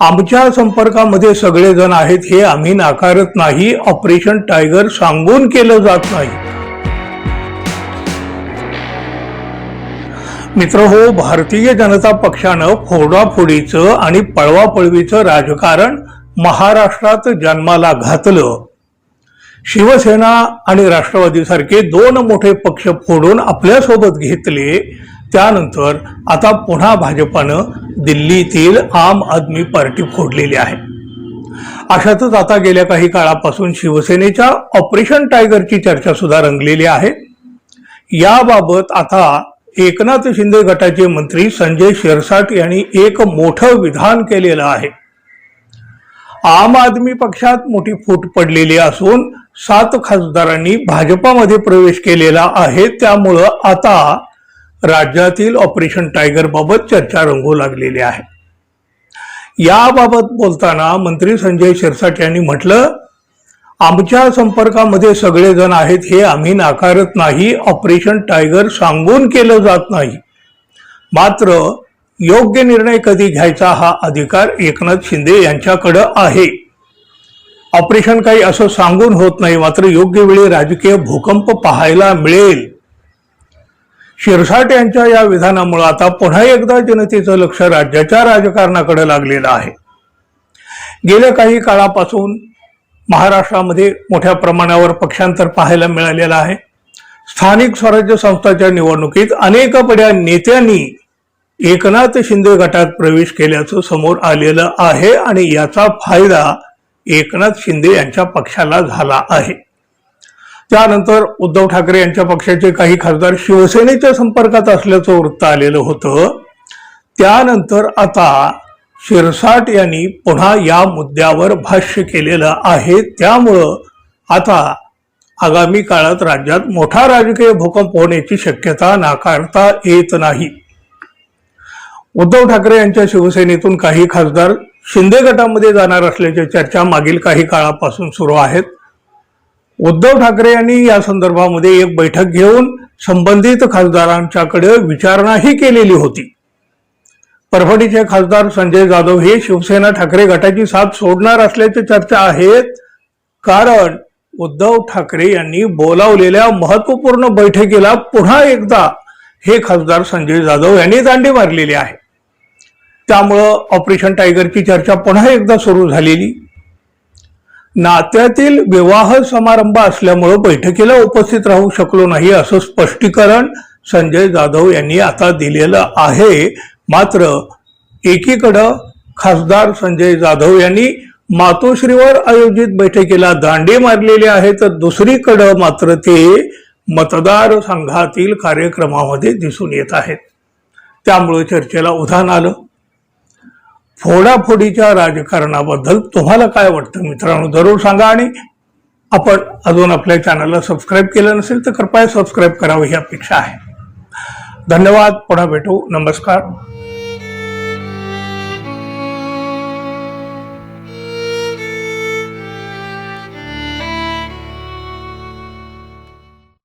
आमच्या संपर्कामध्ये सगळेजण आहेत हे आम्ही नाकारत नाही. ऑपरेशन टायगर सांगून केलं जात नाही. मित्रहो, भारतीय जनता पक्षानं फोडाफोडीचं आणि पळवापळवीचं राजकारण महाराष्ट्रात जन्माला घातलं. शिवसेना आणि राष्ट्रवादीसारखे दोन मोठे पक्ष फोडून आपल्यासोबत घेतले. त्यानंतर आता पुन्हा भाजपानं दिल्लीतील आम आदमी पार्टी फोडलेली आहे. अशातच आता गेल्या काही काळापासून शिवसेनेच्या ऑपरेशन टायगरची चर्चा सुद्धा रंगलेली आहे. याबाबत आता एकनाथ शिंदे गटाचे मंत्री संजय शिरसाट यांनी एक मोठं विधान केलेलं आहे. आम आदमी पक्षात मोठी फूट पडलेली असून 7 खासदारांनी भाजपामध्ये प्रवेश केलेला आहे. त्यामुळं आता राज्यातील ऑपरेशन टायगर बाबत चर्चा रंगू लागलेली आहे. याबाबत बोलताना मंत्री संजय शिरसाट यांनी म्हटलं, आमच्या संपर्कामध्ये सगळेजण आहेत हे आम्ही नाकारत नाही. ऑपरेशन टायगर सांगून केलं जात नाही. मात्र योग्य निर्णय कधी घ्यायचा हा अधिकार एकनाथ शिंदे यांच्याकडे आहे. ऑपरेशन काही असं सांगून होत नाही, मात्र योग्य वेळी राजकीय भूकंप पाहायला मिळेल. शिरसाट यांच्या या विधानामुळे आता पुन्हा एकदा जनतेचं लक्ष राज्याच्या राजकारणाकडे लागलेलं आहे. गेल्या काही काळापासून महाराष्ट्रामध्ये मोठ्या प्रमाणावर पक्षांतर पाहायला मिळालेलं आहे. स्थानिक स्वराज्य संस्थांच्या निवडणुकीत अनेक बड्या नेत्यांनी एकनाथ शिंदे गटात प्रवेश केल्याचं समोर आलेलं आहे आणि याचा फायदा एकनाथ शिंदे यांच्या पक्षाला झाला आहे. त्यानंतर उद्धव ठाकरे यांच्या पक्षाचे काही खासदार शिवसेनेच्या संपर्कात असल्याचं वृत्त आलेलं होतं. त्यानंतर आता शिरसाट यांनी पुन्हा या मुद्द्यावर भाष्य केलेलं आहे. त्यामुळं आता आगामी काळात राज्यात मोठा राजकीय भूकंप होण्याची शक्यता नाकारता येत नाही. उद्धव ठाकरे यांच्या शिवसेनेतून काही खासदार शिंदे गटामध्ये जाणार असल्याच्या चर्चा मागील काही काळापासून सुरू आहेत. उद्धव ठाकरे यांनी या संदर्भामध्ये एक बैठक घेऊन संबंधित खासदारांच्याकडे विचारणाही केलेली होती. परभणीचे खासदार संजय जाधव हे शिवसेना ठाकरे गटाची साथ सोडणार असल्याच्या चर्चा आहेत. कारण उद्धव ठाकरे यांनी बोलावलेल्या महत्वपूर्ण बैठकीला पुन्हा एकदा हे खासदार संजय जाधव यांनी दांडी मारलेली आहे. त्यामुळं ऑपरेशन टायगरची चर्चा पुन्हा एकदा सुरू झालेली. नात्यातील विवाह समारंभ असल्यामुळं बैठकीला उपस्थित राहू शकलो नाही असं स्पष्टीकरण संजय जाधव यांनी आता दिलेलं आहे. मात्र एकीकडं खासदार संजय जाधव यांनी मातोश्रीवर आयोजित बैठकीला दांडी मारलेली आहे, तर दुसरीकडं मात्र ते मतदारसंघातील कार्यक्रमामध्ये दिसून येत आहेत. त्यामुळे चर्चेला उधाण आलं. फोडाफोडीच्या राजकारणाबद्दल तुम्हाला काय वाटतं मित्रांनो, जरूर सांगा. आणि आपण अजून आपल्या चॅनलला सबस्क्राईब केलं नसेल तर कृपया सबस्क्राईब करावं ही अपेक्षा आहे. धन्यवाद. पुन्हा भेटू. नमस्कार.